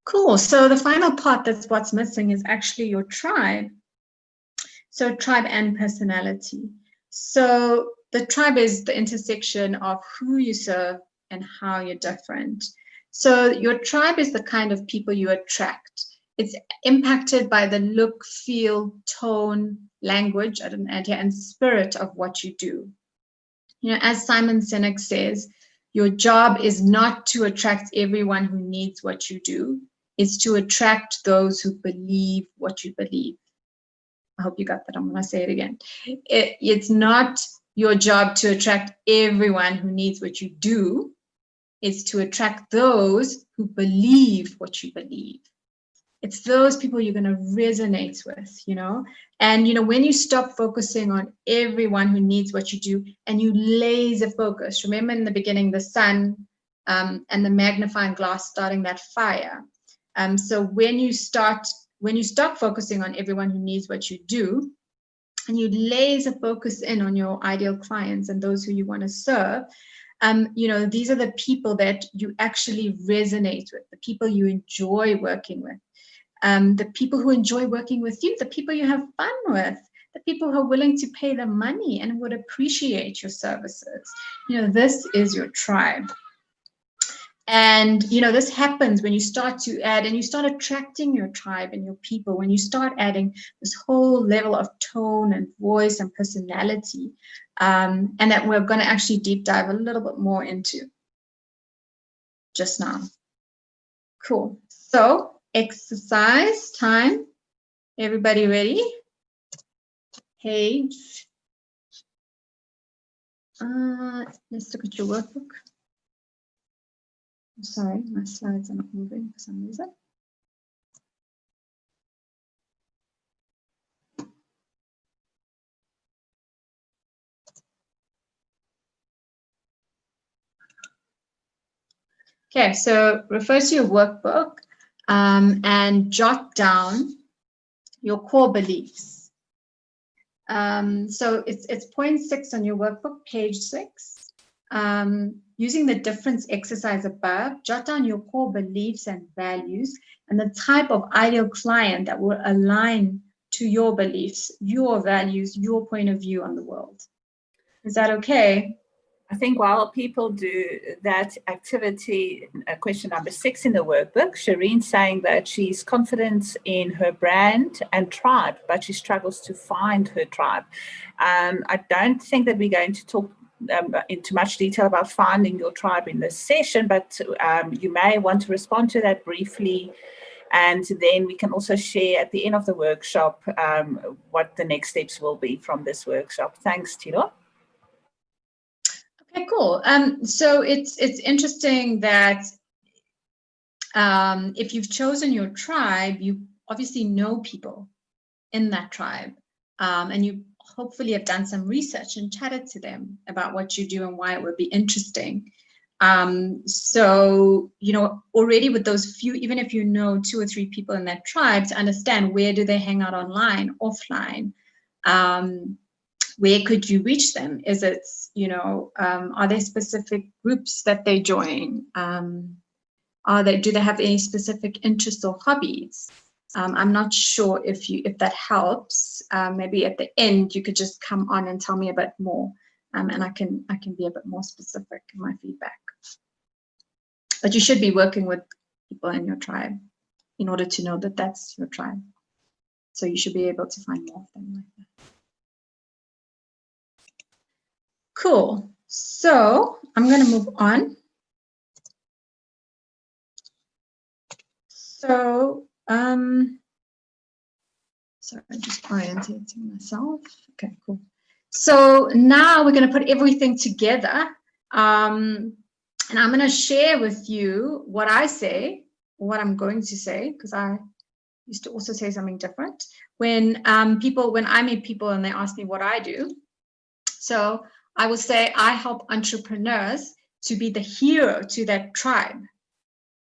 Cool. So the final part that's what's missing is actually your tribe. So tribe and personality. So the tribe is the intersection of who you serve and how you're different. So your tribe is the kind of people you attract. It's impacted by the look, feel, tone, language, and spirit of what you do. You know, as Simon Sinek says, your job is not to attract everyone who needs what you do. It's to attract those who believe what you believe. I hope you got that. I'm going to say it again. It's not your job to attract everyone who needs what you do. It's to attract those who believe what you believe. It's those people you're going to resonate with, you know. And, you know, when you stop focusing on everyone who needs what you do and you laser focus, remember in the beginning, the sun and the magnifying glass starting that fire. So when you stop focusing on everyone who needs what you do, and you laser focus in on your ideal clients and those who you want to serve, you know, these are the people that you actually resonate with, the people you enjoy working with, the people who enjoy working with you, the people you have fun with, the people who are willing to pay the money and would appreciate your services. You know, this is your tribe. And, you know, this happens when you start to add and you start attracting your tribe and your people, when you start adding this whole level of tone and voice and personality, and that we're going to actually deep dive a little bit more into just now. Cool. So exercise time. Everybody ready? Page. Let's look at your workbook. I'm sorry, my slides are not moving for some reason. Okay, so refer to your workbook and jot down your core beliefs. So it's point 6 on your workbook, page 6. Using the difference exercise above, jot down your core beliefs and values and the type of ideal client that will align to your beliefs, your values, your point of view on the world. Is that okay? I think while people do that activity, question number 6 in the workbook, Shireen's saying that she's confident in her brand and tribe, but she struggles to find her tribe. I don't think that we're going to talk into much detail about finding your tribe in this session, but you may want to respond to that briefly. And then we can also share at the end of the workshop what the next steps will be from this workshop. Thanks, Thilo. Okay, cool. So it's interesting that if you've chosen your tribe, you obviously know people in that tribe, and you hopefully have done some research and chatted to them about what you do and why it would be interesting. So, you know, already with those few, even if you know 2 or 3 people in that tribe, to understand where do they hang out online, offline, where could you reach them? Is it, you know, are there specific groups that they join? Do they have any specific interests or hobbies? I'm not sure if that helps. Maybe at the end you could just come on and tell me a bit more, and I can be a bit more specific in my feedback. But you should be working with people in your tribe in order to know that that's your tribe. So you should be able to find more of them like that. Cool. So I'm going to move on. So, sorry, I'm just orientating myself. Okay, cool. So now we're going to put everything together. And I'm going to share with you what I say, what I'm going to say, because I used to also say something different when I meet people and they ask me what I do. So I will say I help entrepreneurs to be the hero to their tribe.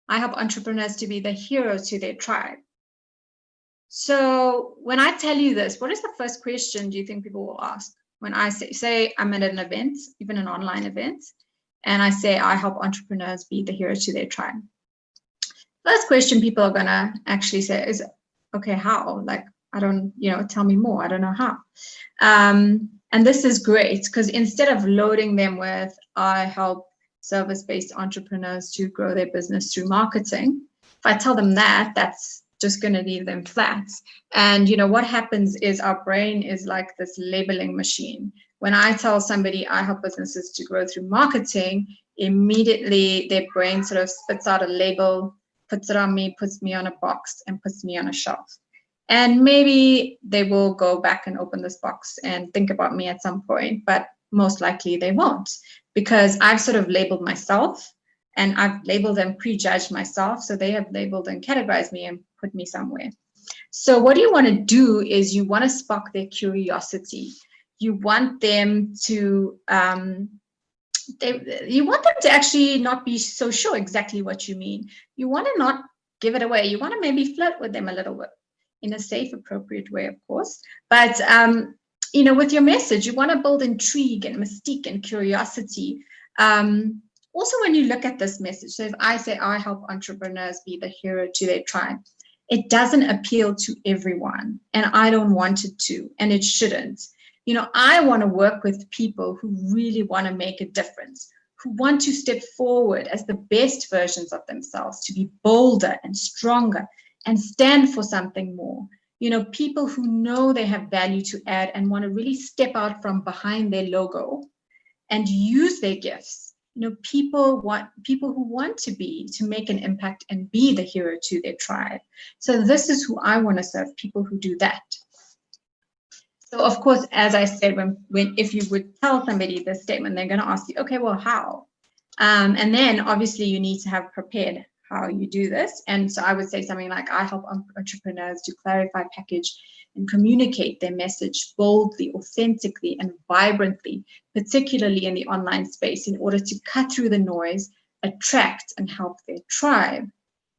I help entrepreneurs to be the hero to their tribe. So when I tell you this, what is the first question do you think people will ask? When I say I'm at an event, even an online event, and I say I help entrepreneurs be the hero to their tribe. first question people are going to actually say is, okay, how? Like, I don't, tell me more. I don't know how. And this is great because instead of loading them with, I help service-based entrepreneurs to grow their business through marketing, if I tell them that, that's just going to leave them flat. And, what happens is our brain is like this labeling machine. When I tell somebody I help businesses to grow through marketing, immediately their brain sort of spits out a label, puts it on me, puts me on a box, and puts me on a shelf. And maybe they will go back and open this box and think about me at some point, but most likely they won't, because I've sort of labeled myself, and I've labeled and prejudged myself. So they have labeled and categorized me and put me somewhere. So what you want to do is you want to spark their curiosity. You want them to actually not be so sure exactly what you mean. You want to not give it away. You want to maybe flirt with them a little bit in a safe, appropriate way, of course. But, with your message, you want to build intrigue and mystique and curiosity. Also, when you look at this message, so if I say I help entrepreneurs be the hero to their tribe, it doesn't appeal to everyone, and I don't want it to, and it shouldn't. I want to work with people who really want to make a difference, who want to step forward as the best versions of themselves, to be bolder and stronger and stand for something more. People who know they have value to add and want to really step out from behind their logo and use their gifts. People who want to make an impact and be the hero to their tribe. So this is who I want to serve, people who do that. So of course, as I said, if you would tell somebody this statement, they're going to ask you, okay, well, how? And then obviously you need to have prepared how you do this. And so I would say something like, I help entrepreneurs to clarify, package, and communicate their message boldly, authentically, and vibrantly, particularly in the online space, in order to cut through the noise, attract, and help their tribe.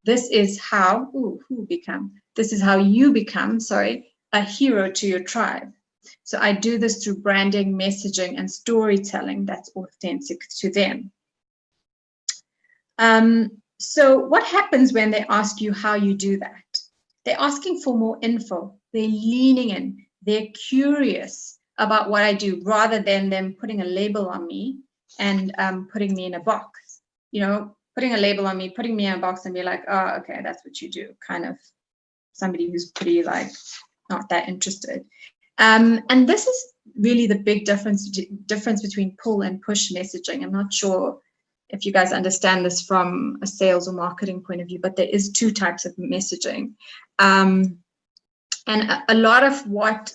This is how you become, a hero to your tribe. So I do this through branding, messaging, and storytelling that's authentic to them. So what happens when they ask you how you do that? They're asking for more info. They're leaning in. They're curious about what I do, rather than them putting a label on me and putting me in a box. Putting a label on me, putting me in a box, and be like, oh, okay, that's what you do. Kind of somebody who's pretty not that interested. And this is really the big difference between pull and push messaging. I'm not sure if you guys understand this from a sales or marketing point of view, but there is two types of messaging. And a lot of what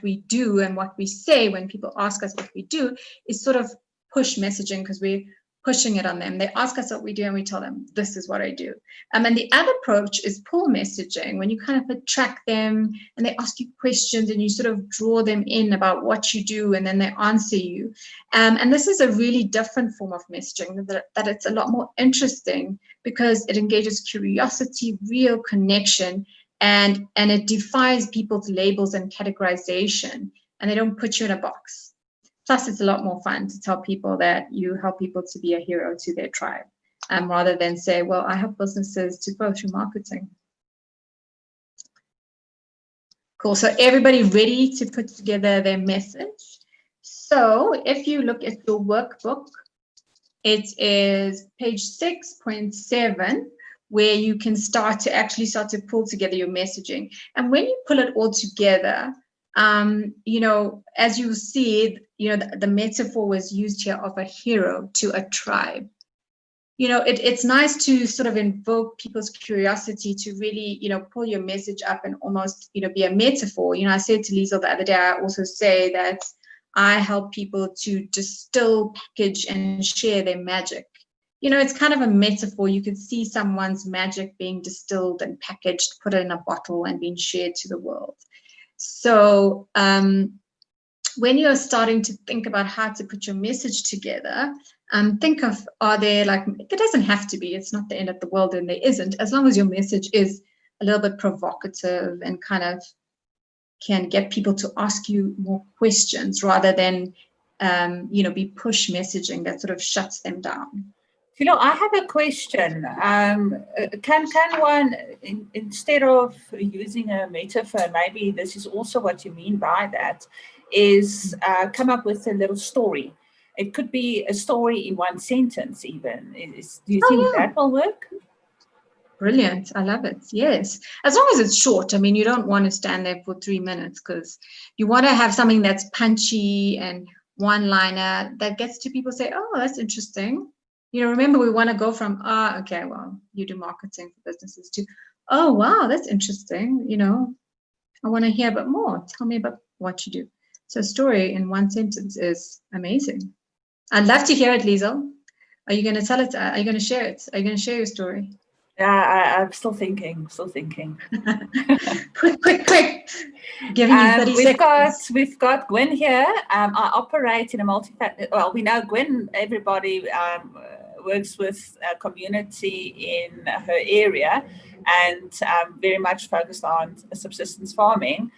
we do and what we say when people ask us what we do is sort of push messaging, because we're pushing it on them. They ask us what we do and we tell them, this is what I do. And the other approach is pull messaging, when you kind of attract them and they ask you questions and you sort of draw them in about what you do, and then they answer you. And this is a really different form of messaging that it's a lot more interesting, because it engages curiosity, real connection, and it defies people's labels and categorization, and they don't put you in a box. Plus, it's a lot more fun to tell people that you help people to be a hero to their tribe, rather than say, well, I help businesses to grow through marketing. Cool. So everybody ready to put together their message? So if you look at your workbook, it is page 6.7, where you can start to pull together your messaging. And when you pull it all together, as you see, the metaphor was used here of a hero to a tribe. It's nice to sort of invoke people's curiosity to really, pull your message up and almost, be a metaphor. I said to Liesel the other day, I also say that I help people to distill, package, and share their magic. It's kind of a metaphor. You could see someone's magic being distilled and packaged, put in a bottle, and being shared to the world. So when you're starting to think about how to put your message together, think of, there doesn't have to be, it's not the end of the world, and there isn't, as long as your message is a little bit provocative and kind of can get people to ask you more questions, rather than, be push messaging that sort of shuts them down. Thilo, I have a question. Can one, instead of using a metaphor, maybe this is also what you mean by that, is come up with a little story. It could be a story in one sentence even. Do you think that will work? Brilliant. I love it. Yes. As long as it's short. I mean, you don't want to stand there for 3 minutes, because you want to have something that's punchy and one-liner that gets to people say, oh, that's interesting. You know, remember, we want to go from, okay, well, you do marketing for businesses too. Oh, wow, that's interesting. You know, I want to hear a bit more. Tell me about what you do. So story in one sentence is amazing. I'd love to hear it, Liesel. Are you going to tell it? Are you going to share it? Are you going to share your story? Yeah, I'm still thinking. quick. Giving you 30 seconds. We've got Gwen here. I operate in a multi-factor. Well, we know Gwen, everybody works with a community in her area, and very much focused on subsistence farming.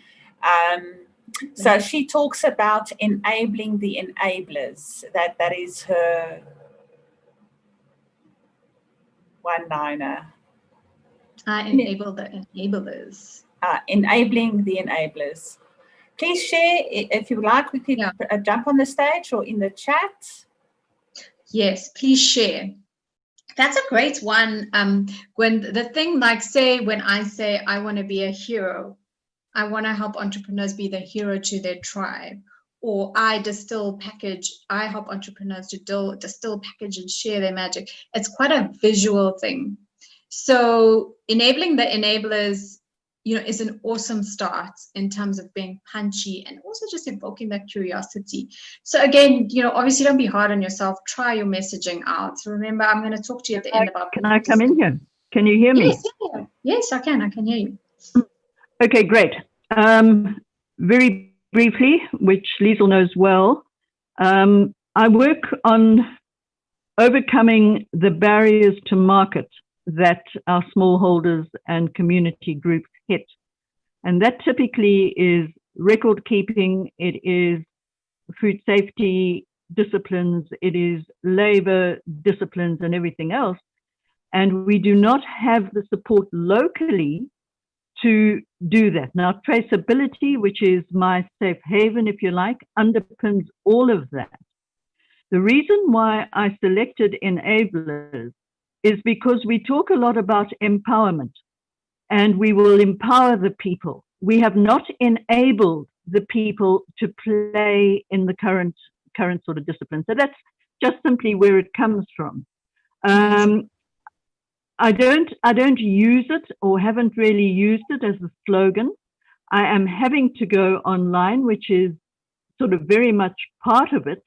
So she talks about enabling the enablers. That is her one-liner. Enable the enablers. Enabling the enablers. Please share, if you like, we could jump on the stage or in the chat. Yes, please share. That's a great one. When the thing, like, say, when I say I want to be a hero, I want to help entrepreneurs be the hero to their tribe, or I help entrepreneurs to distill, package, and share their magic. It's quite a visual thing. So enabling the enablers, you know, is an awesome start in terms of being punchy and also just evoking that curiosity. So again, you know, obviously don't be hard on yourself. Try your messaging out. So remember, I'm going to talk to you at the end about. Can I come in here? Can you hear me? Yes, I can. I can hear you. Okay, great. Very briefly, which Liesel knows well, I work on overcoming the barriers to market that our smallholders and community groups hit. And that typically is record keeping, it is food safety disciplines, it is labor disciplines and everything else. And we do not have the support locally to do that. Now, traceability, which is my safe haven, if you like, underpins all of that. The reason why I selected enablers is because we talk a lot about empowerment, and we will empower the people. We have not enabled the people to play in the current sort of discipline. So that's just simply where it comes from. I don't use it, or haven't really used it as a slogan. I am having to go online, which is sort of very much part of it.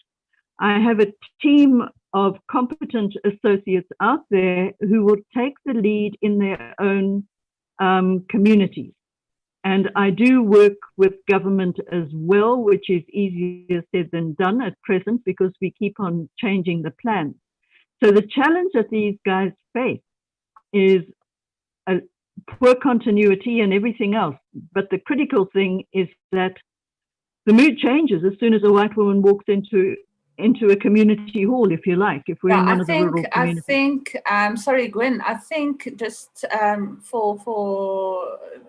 I have a team of competent associates out there who will take the lead in their own communities. And I do work with government as well, which is easier said than done at present because we keep on changing the plans. So the challenge that these guys face is a poor continuity and everything else. But the critical thing is that the mood changes as soon as a white woman walks into a community hall, if you like, if we're in one of the rural communities. I think, sorry, Gwen, I think just for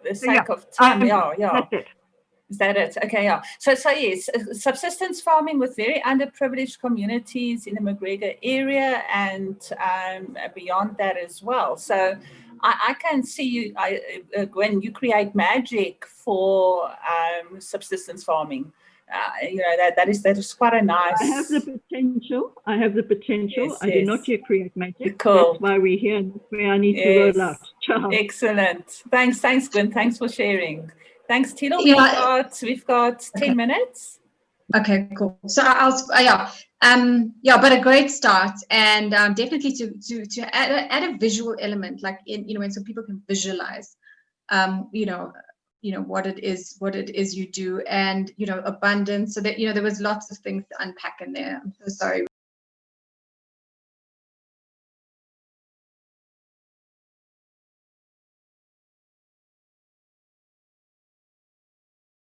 the sake of time, That's it. Is that it? Okay, yeah. So yes, subsistence farming with very underprivileged communities in the McGregor area and beyond that as well. So I can see you, Gwen, you create magic for subsistence farming. You know, that is quite a nice. I have the potential. Yes, I do not yet create magic. Cool. That's why we're here and that's where I need to roll out. Ciao. Excellent. Thanks, Gwen. Thanks for sharing. Thanks, Thilo. We've got 10 minutes. Okay, cool. So but a great start, and definitely to add a visual element, like when so people can visualize, what it is you do, and abundance, so that there was lots of things to unpack in there. I'm so sorry.